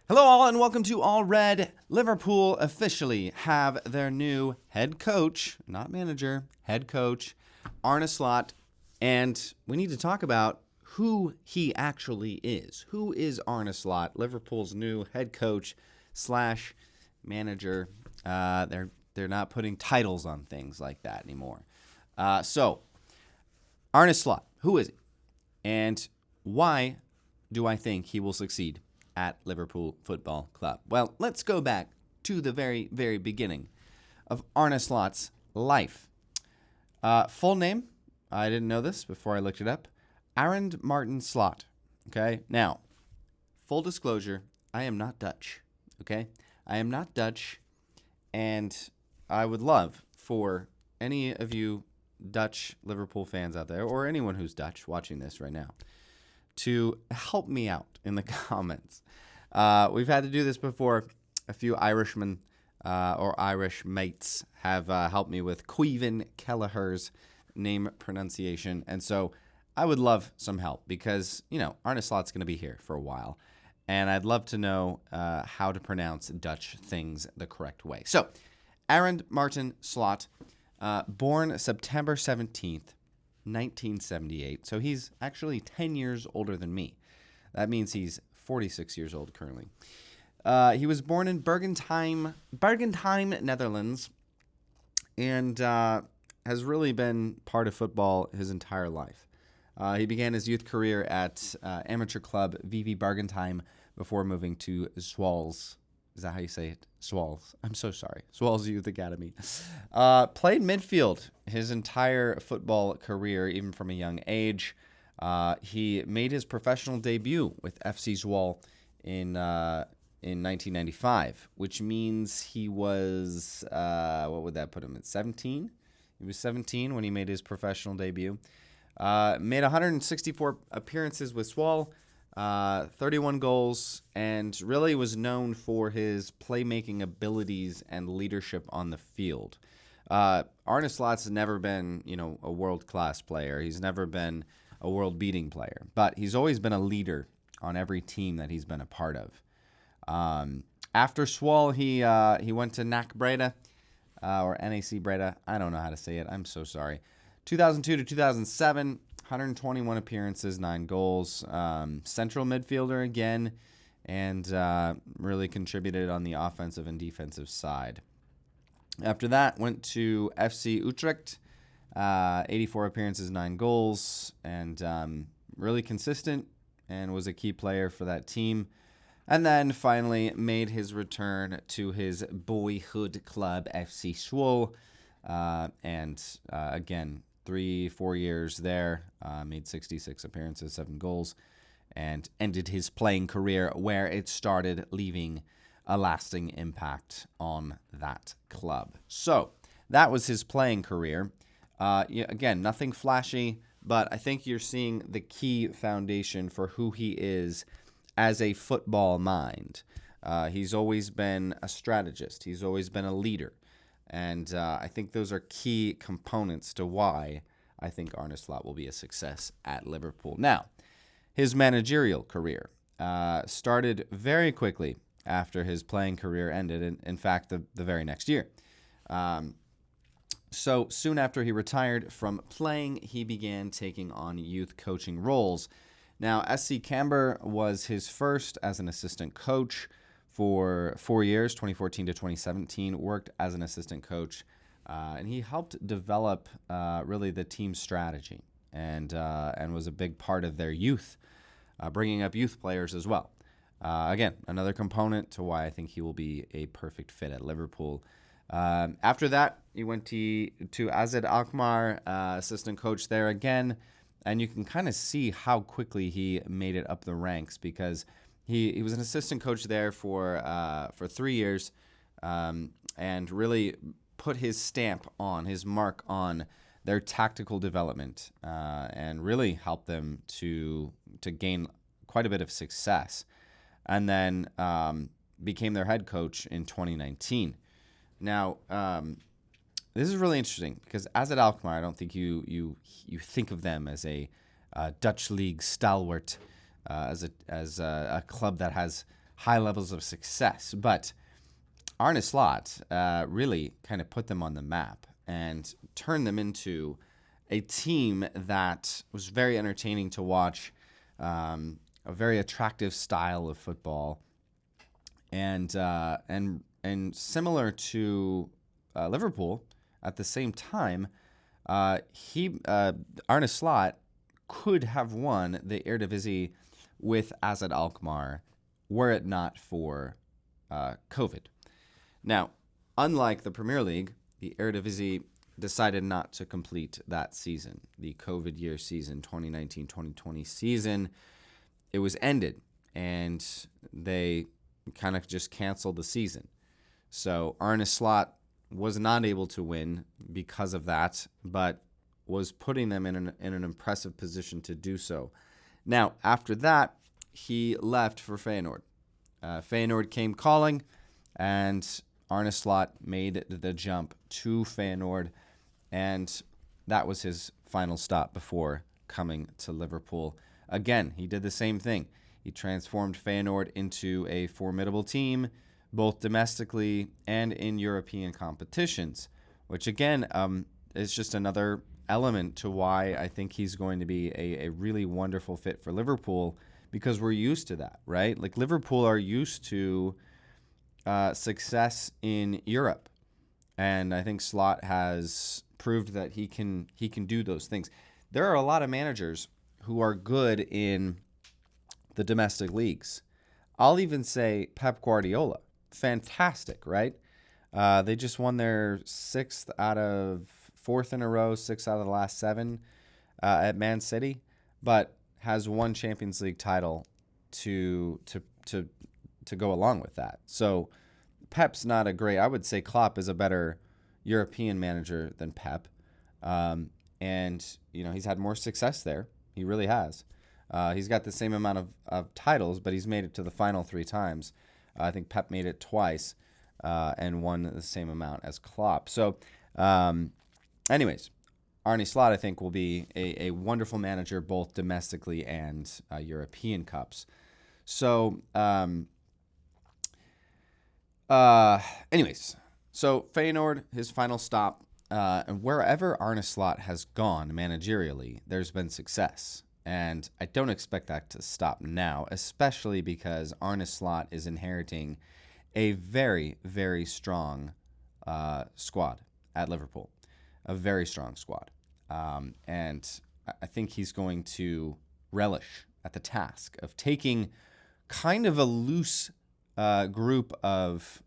Hello all and welcome to All Red. Liverpool officially have their new head coach, not manager, head coach, Arne Slot. And we need to talk about who he actually is. Who is Arne Slot, Liverpool's new head coach slash manager? They're not putting titles on things like that anymore. So, Arne Slot, who is he? And why do I think he will succeed at Liverpool Football Club? Well, let's go back to the very, very beginning of Arne Slot's life. Full name, I didn't know this before I looked it up, Arne Martin Slot. Okay, now, full disclosure, I am not Dutch. Okay, I am not Dutch, and I would love for any of you Dutch Liverpool fans out there, or anyone who's Dutch watching this right now, to help me out in the comments. We've had to do this before. A few Irishmen or Irish mates have helped me with Caoimhin Kelleher's name pronunciation. And so I would love some help because, Arne Slot's going to be here for a while. And I'd love to know how to pronounce Dutch things the correct way. So, Arne Martin Slot, born September 17th, 1978. So he's actually 10 years older than me. That means he's 46 years old currently. He was born in Bergentheim, Netherlands, and has really been part of football his entire life. He began his youth career at amateur club VV Bergentheim before moving to Zwolle. Is that how you say it? Zwolle. I'm so sorry. Zwolle Youth Academy. Played midfield his entire football career, even from a young age. He made his professional debut with FC Zwolle in 1995, which means he was, what would that put him at, 17? He was 17 when he made his professional debut. Made 164 appearances with Zwolle, 31 goals, and really was known for his playmaking abilities and leadership on the field. Arne Slot's never been, a world-class player. He's never been a world-beating player, but he's always been a leader on every team that he's been a part of. After Zwolle, he went to NAC Breda, or NAC Breda. I don't know how to say it. I'm so sorry. 2002 to 2007, 121 appearances, 9 goals. Central midfielder again, and really contributed on the offensive and defensive side. After that, went to FC Utrecht, 84 appearances, 9 goals, and really consistent and was a key player for that team. And then finally made his return to his boyhood club, FC Zwolle, and again, 3-4 years there, made 66 appearances, 7 goals, and ended his playing career where it started, leaving a lasting impact on that club. So that was his playing career. Again, nothing flashy, but I think you're seeing the key foundation for who he is as a football mind. He's always been a strategist. He's always been a leader. And I think those are key components to why I think Arne Slot will be a success at Liverpool. Now, his managerial career started very quickly after his playing career ended. In fact, the very next year. So soon after he retired from playing, he began taking on youth coaching roles. Now, SC Cambuur was his first as an assistant coach for 4 years, 2014 to 2017, worked as an assistant coach, and he helped develop really the team's strategy and was a big part of their youth, bringing up youth players as well. Again, another component to why I think he will be a perfect fit at Liverpool. After that, he went to AZ Alkmaar, assistant coach there again, and you can kind of see how quickly he made it up the ranks because he was an assistant coach there for 3 years, and really put his stamp on, his mark on their tactical development, and really helped them to gain quite a bit of success, and then became their head coach in 2019. Now, this is really interesting because as at Alkmaar, I don't think you think of them as a Dutch league stalwart, as a club that has high levels of success. But Arne Slot really kind of put them on the map and turned them into a team that was very entertaining to watch, a very attractive style of football, and similar to Liverpool. At the same time, Arne Slot could have won the Eredivisie with AZ Alkmaar were it not for COVID. Now, unlike the Premier League, the Eredivisie decided not to complete that season, the COVID year season, 2019-2020 season. It was ended, and they kind of just canceled the season. So Arne Slot was not able to win because of that, but was putting them in an impressive position to do so. Now, after that, he left for Feyenoord. Feyenoord came calling, and Arne Slot made the jump to Feyenoord, and that was his final stop before coming to Liverpool. Again, he did the same thing. He transformed Feyenoord into a formidable team, both domestically and in European competitions, which again is just another element to why I think he's going to be a really wonderful fit for Liverpool, because we're used to that, right? Like Liverpool are used to success in Europe, and I think Slot has proved that he can do those things. There are a lot of managers who are good in the domestic leagues. I'll even say Pep Guardiola, fantastic, right? They just won their 4th in a row, 6 out of the last 7 at Man City, but has one Champions League title to go along with that. So Pep's not a great. I would say Klopp is a better European manager than Pep, and he's had more success there. He really has. He's got the same amount of titles, but he's made it to the final 3 times. I think Pep made it twice and won the same amount as Klopp. So, anyways, Arne Slot, I think, will be a wonderful manager, both domestically and European Cups. So, anyways, so Feyenoord, his final stop, and wherever Arne Slot has gone managerially, there's been success. And I don't expect that to stop now, especially because Arne Slot is inheriting a very, very strong squad at Liverpool, a very strong squad. And I think he's going to relish at the task of taking kind of a loose group of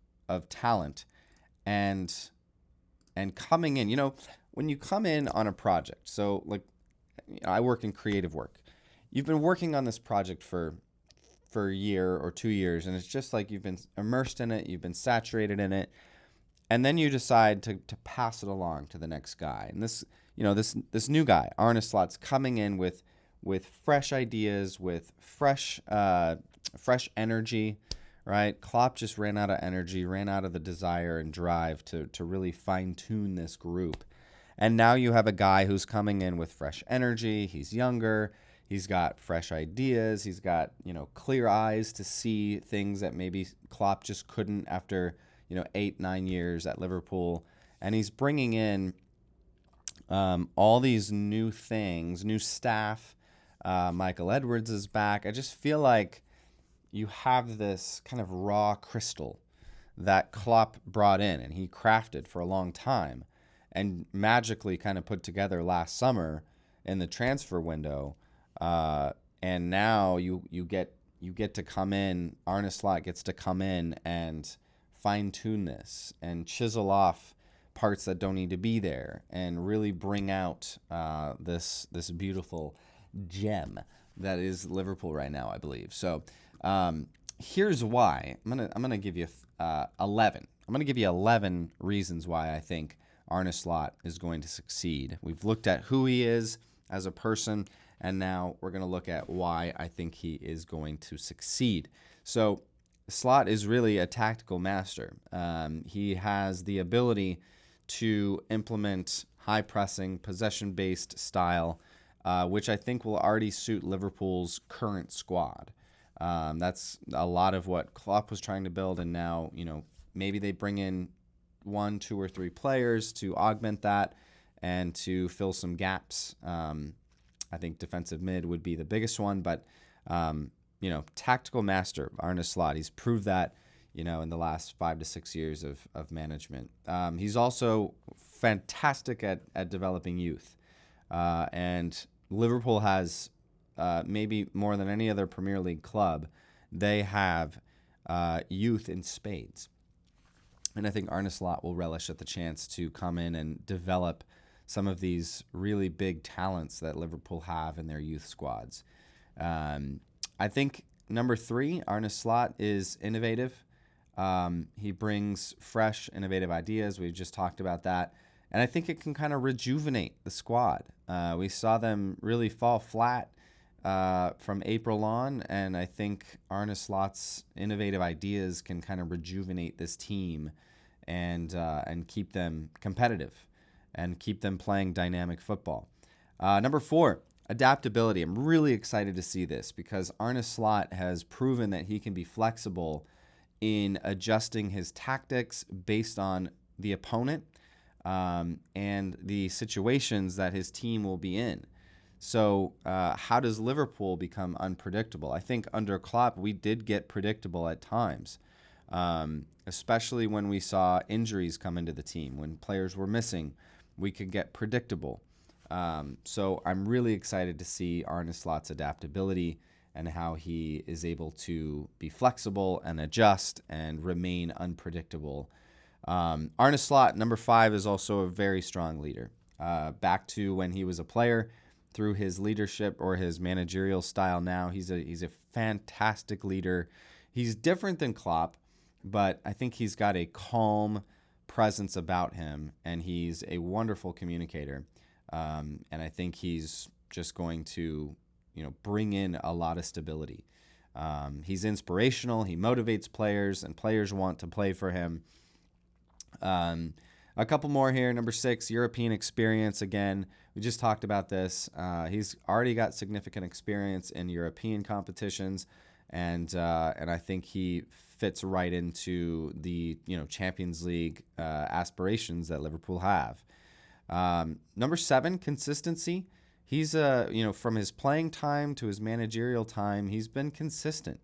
talent and coming in. When you come in on a project, so like I work in creative work. You've been working on this project for a year or 2 years, and it's just like you've been immersed in it, you've been saturated in it, and then you decide to pass it along to the next guy. And this new guy, Arne Slot's coming in with fresh ideas, with fresh energy, right? Klopp just ran out of energy, ran out of the desire and drive to really fine-tune this group. And now you have a guy who's coming in with fresh energy. He's younger. He's got fresh ideas. He's got, clear eyes to see things that maybe Klopp just couldn't after, 8-9 years at Liverpool. And he's bringing in all these new things, new staff. Michael Edwards is back. I just feel like you have this kind of raw crystal that Klopp brought in and he crafted for a long time and magically kind of put together last summer in the transfer window. And now you get to come in, Arne Slot gets to come in and fine-tune this and chisel off parts that don't need to be there and really bring out this beautiful gem that is Liverpool right now, I believe. So here's why. I'm gonna give you 11. I'm gonna give you 11 reasons why I think Arne Slot is going to succeed. We've looked at who he is as a person, and now we're going to look at why I think he is going to succeed. So Slot is really a tactical master. He has the ability to implement high-pressing, possession-based style, which I think will already suit Liverpool's current squad. That's a lot of what Klopp was trying to build, and now, maybe they bring in 1, 2, or 3 players to augment that and to fill some gaps. I think defensive mid would be the biggest one, but tactical master, Arne Slot. He's proved that, in the last 5 to 6 years of management. He's also fantastic at developing youth. And Liverpool has, maybe more than any other Premier League club, they have youth in spades. And I think Arne Slot will relish at the chance to come in and develop some of these really big talents that Liverpool have in their youth squads. I think number 3, Arne Slot is innovative. He brings fresh, innovative ideas. We've just talked about that. And I think it can kind of rejuvenate the squad. We saw them really fall flat from April on, and I think Arne Slot's innovative ideas can kind of rejuvenate this team and keep them competitive and keep them playing dynamic football. Number 4, adaptability. I'm really excited to see this because Arne Slot has proven that he can be flexible in adjusting his tactics based on the opponent and the situations that his team will be in. So how does Liverpool become unpredictable? I think under Klopp, we did get predictable at times, especially when we saw injuries come into the team. When players were missing, we could get predictable. So I'm really excited to see Arne Slot's adaptability and how he is able to be flexible and adjust and remain unpredictable. Arne Slot, number 5, is also a very strong leader. Back to when he was a player, through his leadership or his managerial style now, he's a fantastic leader. He's different than Klopp, but I think he's got a calm presence about him, and he's a wonderful communicator. And I think he's just going to, bring in a lot of stability. He's inspirational. He motivates players, and players want to play for him. A couple more here. Number 6, European experience. Again, we just talked about this. He's already got significant experience in European competitions, and I think he fits right into the Champions League aspirations that Liverpool have. Number 7, consistency. He's from his playing time to his managerial time, he's been consistent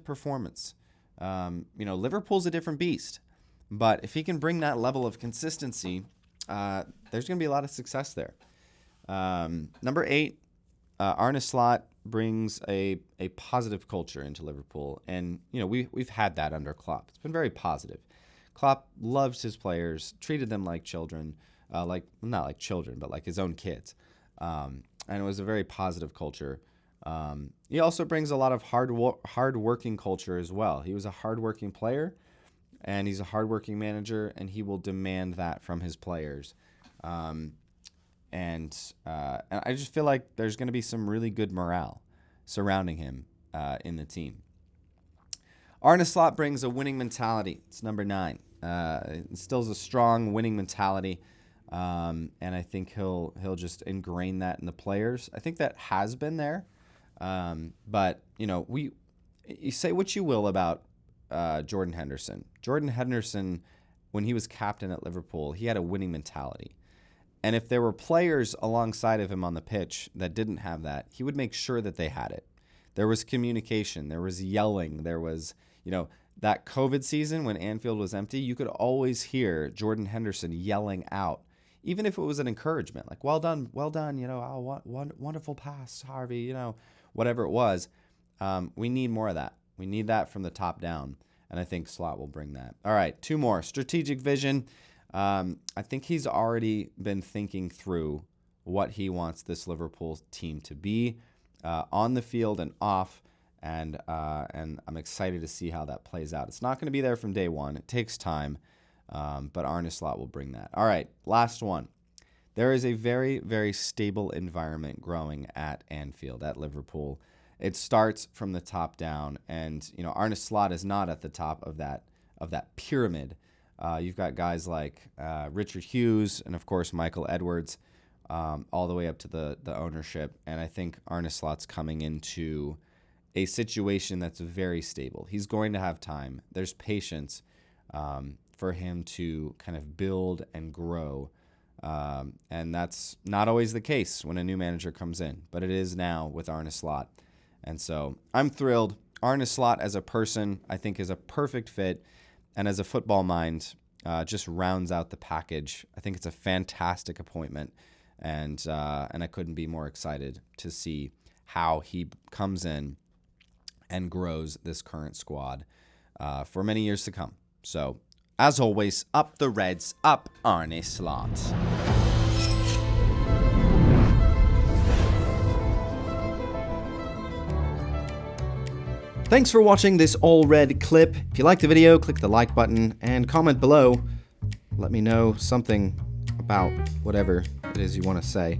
performance. Liverpool's a different beast. But if he can bring that level of consistency, there's going to be a lot of success there. Number 8, Arne Slot brings a positive culture into Liverpool. And, we've had that under Klopp. It's been very positive. Klopp loves his players, treated them like children, not like children, but like his own kids. And it was a very positive culture. He also brings a lot of hard-working culture as well. He was a hard-working player. And he's a hardworking manager, and he will demand that from his players. And I just feel like there's going to be some really good morale surrounding him in the team. Arne Slot brings a winning mentality. It's number 9. Instills a strong winning mentality, and I think he'll just ingrain that in the players. I think that has been there, but you say what you will about Jordan Henderson. Jordan Henderson, when he was captain at Liverpool, he had a winning mentality. And if there were players alongside of him on the pitch that didn't have that, he would make sure that they had it. There was communication. There was yelling. There was, that COVID season when Anfield was empty, you could always hear Jordan Henderson yelling out, even if it was an encouragement, like, well done, wonderful pass, Harvey, whatever it was. We need more of that. We need that from the top down, and I think Slot will bring that. All right, 2 more. Strategic vision. I think he's already been thinking through what he wants this Liverpool team to be on the field and off, and I'm excited to see how that plays out. It's not going to be there from day one. It takes time, but Arne Slot will bring that. All right, last one. There is a very, very stable environment growing at Anfield, at Liverpool. It starts from the top down, and Arne Slot is not at the top of that pyramid. You've got guys like Richard Hughes and of course Michael Edwards, all the way up to the ownership. And I think Arne Slot's coming into a situation that's very stable. He's going to have time. There's patience for him to kind of build and grow. And that's not always the case when a new manager comes in, but it is now with Arne Slot. And so I'm thrilled. Arne Slot as a person, I think, is a perfect fit. And as a football mind, just rounds out the package. I think it's a fantastic appointment. And I couldn't be more excited to see how he comes in and grows this current squad for many years to come. So, as always, up the Reds, up Arne Slot. Thanks for watching this all red clip. If you liked the video, click the like button and comment below. Let me know something about whatever it is you want to say.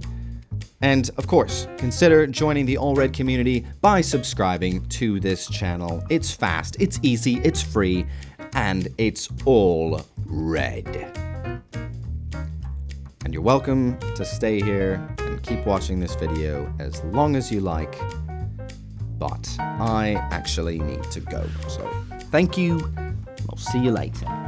And of course, consider joining the All Red community by subscribing to this channel. It's fast, it's easy, it's free, and it's all red. And you're welcome to stay here and keep watching this video as long as you like. But I actually need to go. So thank you. I'll see you later.